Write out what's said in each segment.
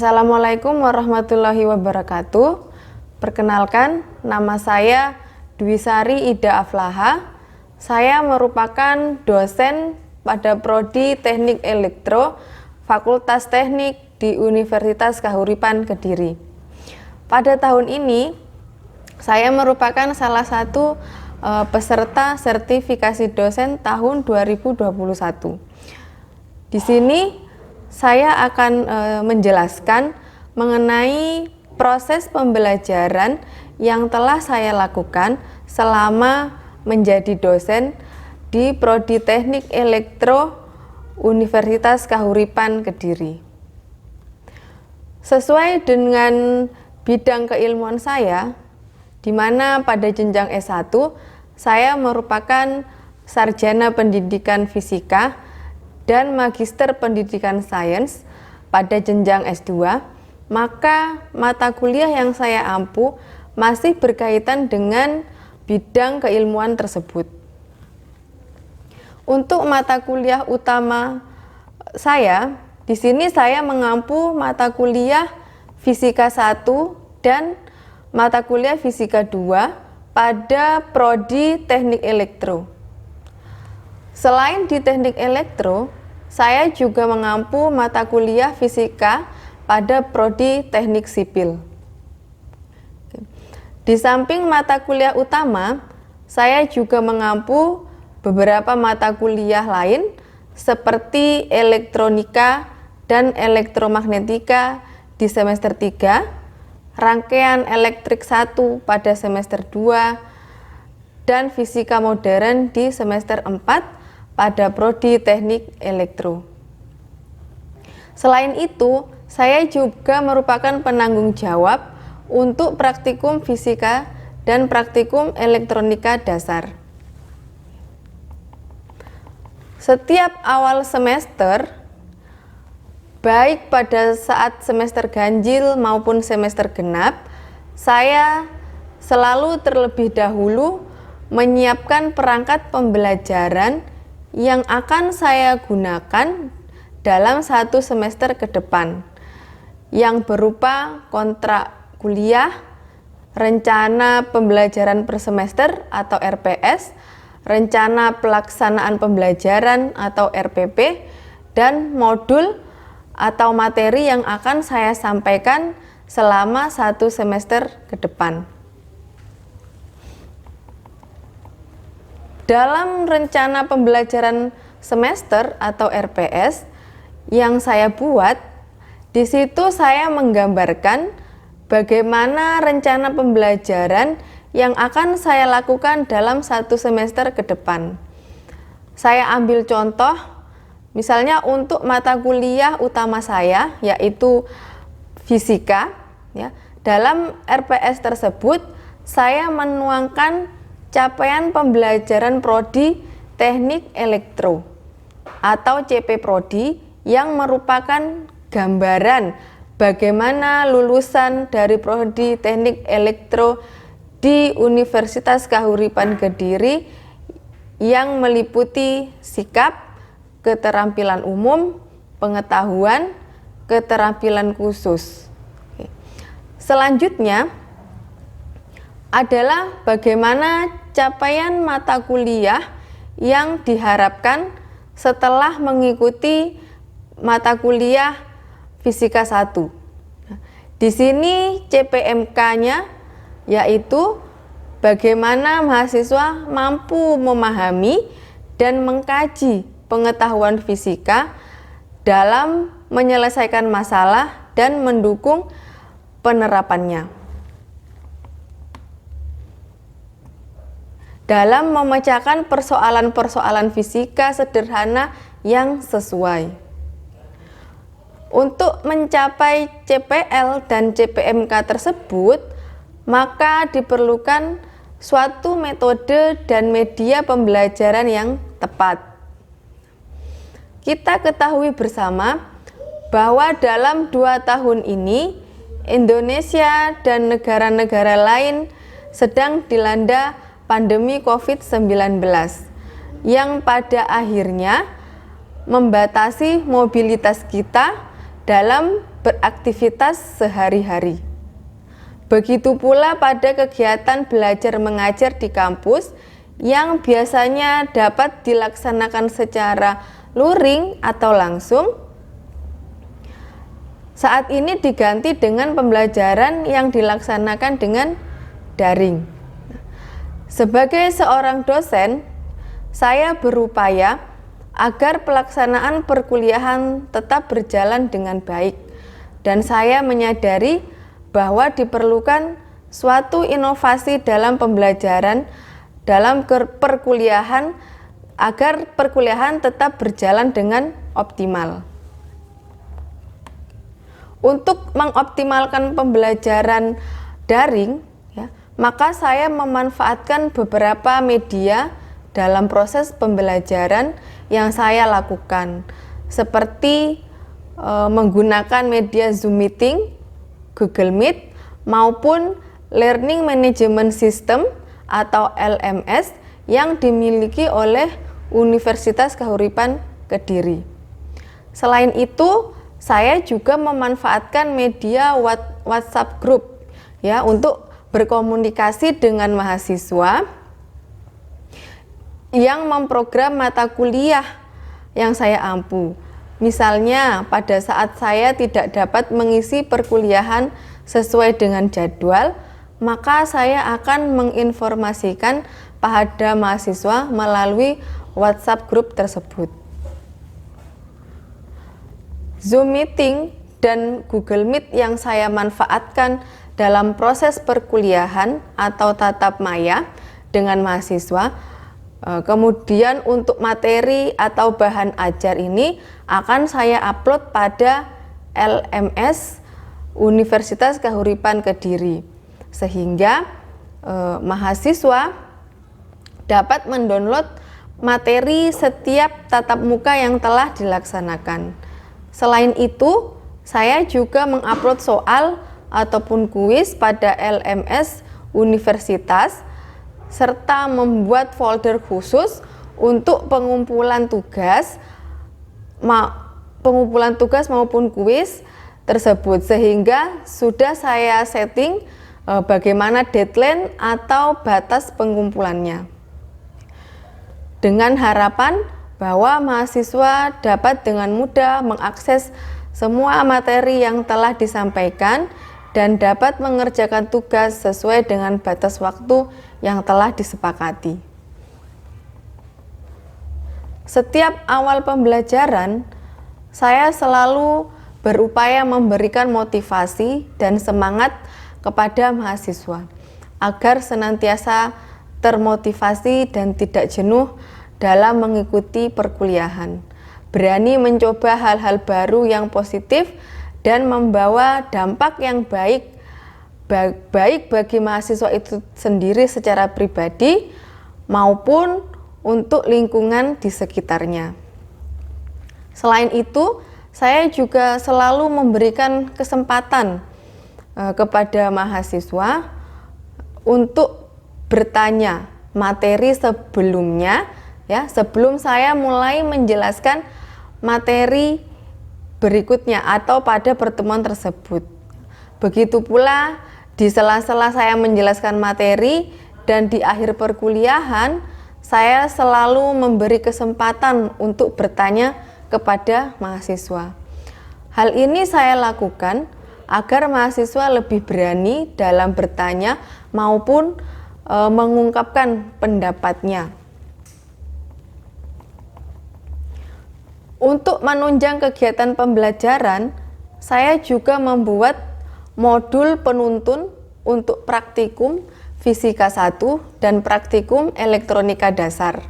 Assalamualaikum warahmatullahi wabarakatuh. Perkenalkan, nama saya Dwi Sari Ida Aflaha. Saya merupakan dosen pada Prodi Teknik Elektro, Fakultas Teknik di Universitas Kahuripan Kediri. Pada tahun ini, saya merupakan salah satu peserta sertifikasi dosen tahun 2021. Di sini saya akan menjelaskan mengenai proses pembelajaran yang telah saya lakukan selama menjadi dosen di Prodi Teknik Elektro Universitas Kahuripan Kediri. Sesuai dengan bidang keilmuan saya, di mana pada jenjang S1 saya merupakan sarjana pendidikan fisika dan magister pendidikan sains pada jenjang S2, maka mata kuliah yang saya ampu masih berkaitan dengan bidang keilmuan tersebut. Untuk mata kuliah utama saya, di sini saya mengampu mata kuliah Fisika 1 dan mata kuliah Fisika 2 pada Prodi Teknik Elektro. Selain di Teknik Elektro, saya juga mengampu mata kuliah Fisika pada Prodi Teknik Sipil. Di samping mata kuliah utama, saya juga mengampu beberapa mata kuliah lain seperti elektronika dan elektromagnetika di semester 3, rangkaian elektrik 1 pada semester 2, dan fisika modern di semester 4 pada Prodi Teknik Elektro. Selain itu, saya juga merupakan penanggung jawab untuk praktikum fisika dan praktikum elektronika dasar. Setiap awal semester, baik pada saat semester ganjil maupun semester genap, saya selalu terlebih dahulu menyiapkan perangkat pembelajaran yang akan saya gunakan dalam satu semester ke depan, yang berupa kontrak kuliah, rencana pembelajaran per semester atau RPS, rencana pelaksanaan pembelajaran atau RPP, dan modul atau materi yang akan saya sampaikan selama satu semester ke depan. Dalam rencana pembelajaran semester atau RPS yang saya buat, di situ saya menggambarkan bagaimana rencana pembelajaran yang akan saya lakukan dalam satu semester ke depan. Saya ambil contoh, misalnya untuk mata kuliah utama saya, yaitu fisika, ya, dalam RPS tersebut saya menuangkan capaian pembelajaran Prodi Teknik Elektro atau CP Prodi yang merupakan gambaran bagaimana lulusan dari Prodi Teknik Elektro di Universitas Kahuripan Kediri yang meliputi sikap, keterampilan umum, pengetahuan, keterampilan khusus. Selanjutnya adalah bagaimana capaian mata kuliah yang diharapkan setelah mengikuti mata kuliah Fisika 1. Di sini CPMK-nya yaitu bagaimana mahasiswa mampu memahami dan mengkaji pengetahuan fisika dalam menyelesaikan masalah dan mendukung penerapannya. Dalam memecahkan persoalan-persoalan fisika sederhana yang sesuai. Untuk mencapai CPL dan CPMK tersebut, maka diperlukan suatu metode dan media pembelajaran yang tepat. Kita ketahui bersama bahwa dalam 2 tahun ini Indonesia dan negara-negara lain sedang dilanda pandemi COVID-19 yang pada akhirnya membatasi mobilitas kita dalam beraktivitas sehari-hari. Begitu pula pada kegiatan belajar mengajar di kampus yang biasanya dapat dilaksanakan secara luring atau langsung, saat ini diganti dengan pembelajaran yang dilaksanakan dengan daring. Sebagai seorang dosen, saya berupaya agar pelaksanaan perkuliahan tetap berjalan dengan baik, dan saya menyadari bahwa diperlukan suatu inovasi dalam pembelajaran dalam perkuliahan agar perkuliahan tetap berjalan dengan optimal. Untuk mengoptimalkan pembelajaran daring, maka saya memanfaatkan beberapa media dalam proses pembelajaran yang saya lakukan, seperti menggunakan media Zoom Meeting, Google Meet, maupun Learning Management System atau LMS yang dimiliki oleh Universitas Kahuripan Kediri. Selain itu, saya juga memanfaatkan media WhatsApp Group untuk berkomunikasi dengan mahasiswa yang memprogram mata kuliah yang saya ampu. Misalnya, pada saat saya tidak dapat mengisi perkuliahan sesuai dengan jadwal, maka saya akan menginformasikan pada mahasiswa melalui WhatsApp Group tersebut. Zoom Meeting dan Google Meet yang saya manfaatkan dalam proses perkuliahan atau tatap maya dengan mahasiswa. Kemudian untuk materi atau bahan ajar ini akan saya upload pada LMS Universitas Kahuripan Kediri, sehingga mahasiswa dapat mendownload materi setiap tatap muka yang telah dilaksanakan. Selain itu, saya juga mengupload soal ataupun kuis pada LMS Universitas, serta membuat folder khusus untuk pengumpulan tugas maupun kuis tersebut, sehingga sudah saya setting bagaimana deadline atau batas pengumpulannya, dengan harapan bahwa mahasiswa dapat dengan mudah mengakses semua materi yang telah disampaikan dan dapat mengerjakan tugas sesuai dengan batas waktu yang telah disepakati. Setiap awal pembelajaran, saya selalu berupaya memberikan motivasi dan semangat kepada mahasiswa agar senantiasa termotivasi dan tidak jenuh dalam mengikuti perkuliahan, berani mencoba hal-hal baru yang positif dan membawa dampak yang baik bagi mahasiswa itu sendiri secara pribadi maupun untuk lingkungan di sekitarnya. Selain itu, saya juga selalu memberikan kesempatan kepada mahasiswa untuk bertanya materi sebelumnya, sebelum saya mulai menjelaskan materi berikutnya atau pada pertemuan tersebut. Begitu pula di sela-sela saya menjelaskan materi dan di akhir perkuliahan, saya selalu memberi kesempatan untuk bertanya kepada mahasiswa. Hal ini saya lakukan agar mahasiswa lebih berani dalam bertanya maupun mengungkapkan pendapatnya. Untuk menunjang kegiatan pembelajaran, saya juga membuat modul penuntun untuk praktikum Fisika 1 dan praktikum Elektronika Dasar.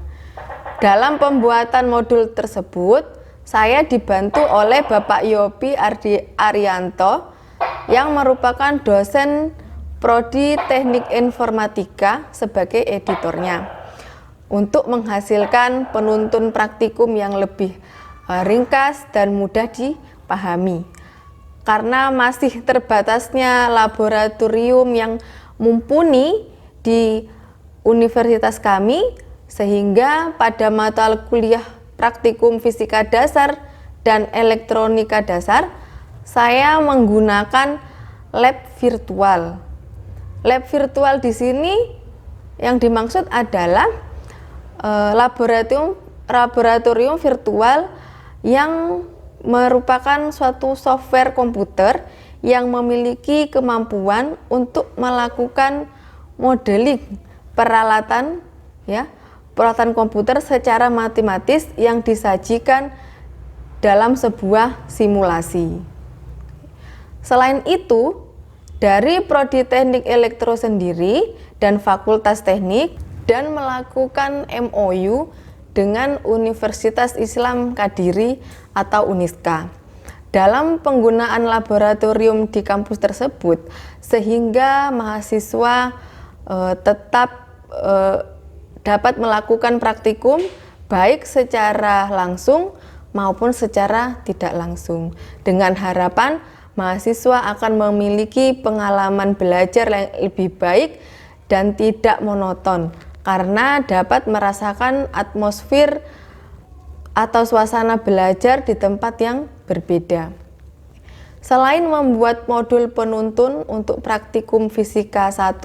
Dalam pembuatan modul tersebut, saya dibantu oleh Bapak Yopi Arianto yang merupakan dosen Prodi Teknik Informatika sebagai editornya, untuk menghasilkan penuntun praktikum yang lebih ringkas dan mudah dipahami. Karena masih terbatasnya laboratorium yang mumpuni di universitas kami, sehingga pada mata kuliah praktikum Fisika Dasar dan Elektronika Dasar, saya menggunakan lab virtual. Lab virtual di sini yang dimaksud adalah laboratorium virtual yang merupakan suatu software komputer yang memiliki kemampuan untuk melakukan modeling peralatan komputer secara matematis yang disajikan dalam sebuah simulasi. Selain itu, dari Prodi Teknik Elektro sendiri dan Fakultas Teknik dan melakukan MOU dengan Universitas Islam Kadiri atau UNISKA dalam penggunaan laboratorium di kampus tersebut, sehingga mahasiswa tetap dapat melakukan praktikum baik secara langsung maupun secara tidak langsung, dengan harapan mahasiswa akan memiliki pengalaman belajar yang lebih baik dan tidak monoton karena dapat merasakan atmosfer atau suasana belajar di tempat yang berbeda. Selain membuat modul penuntun untuk praktikum fisika 1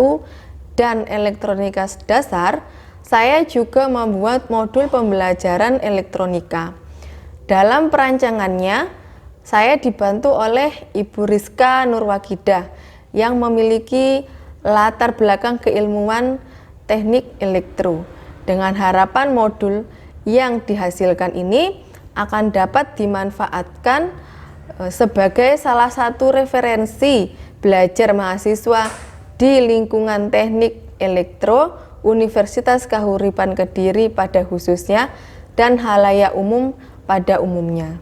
dan elektronika dasar, saya juga membuat modul pembelajaran elektronika. Dalam perancangannya, saya dibantu oleh Ibu Rizka Nurwakidah yang memiliki latar belakang keilmuan teknik elektro, dengan harapan modul yang dihasilkan ini akan dapat dimanfaatkan sebagai salah satu referensi belajar mahasiswa di lingkungan teknik elektro Universitas Kahuripan Kediri pada khususnya dan halayak umum pada umumnya.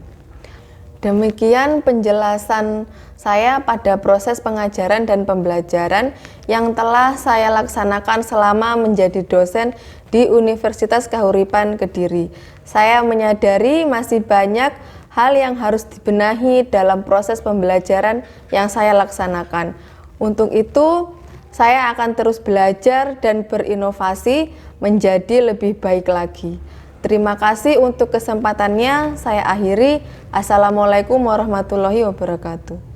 Demikian penjelasan saya pada proses pengajaran dan pembelajaran yang telah saya laksanakan selama menjadi dosen di Universitas Kahuripan Kediri. Saya menyadari masih banyak hal yang harus dibenahi dalam proses pembelajaran yang saya laksanakan. Untuk itu, saya akan terus belajar dan berinovasi menjadi lebih baik lagi. Terima kasih untuk kesempatannya. Saya akhiri. Assalamualaikum warahmatullahi wabarakatuh.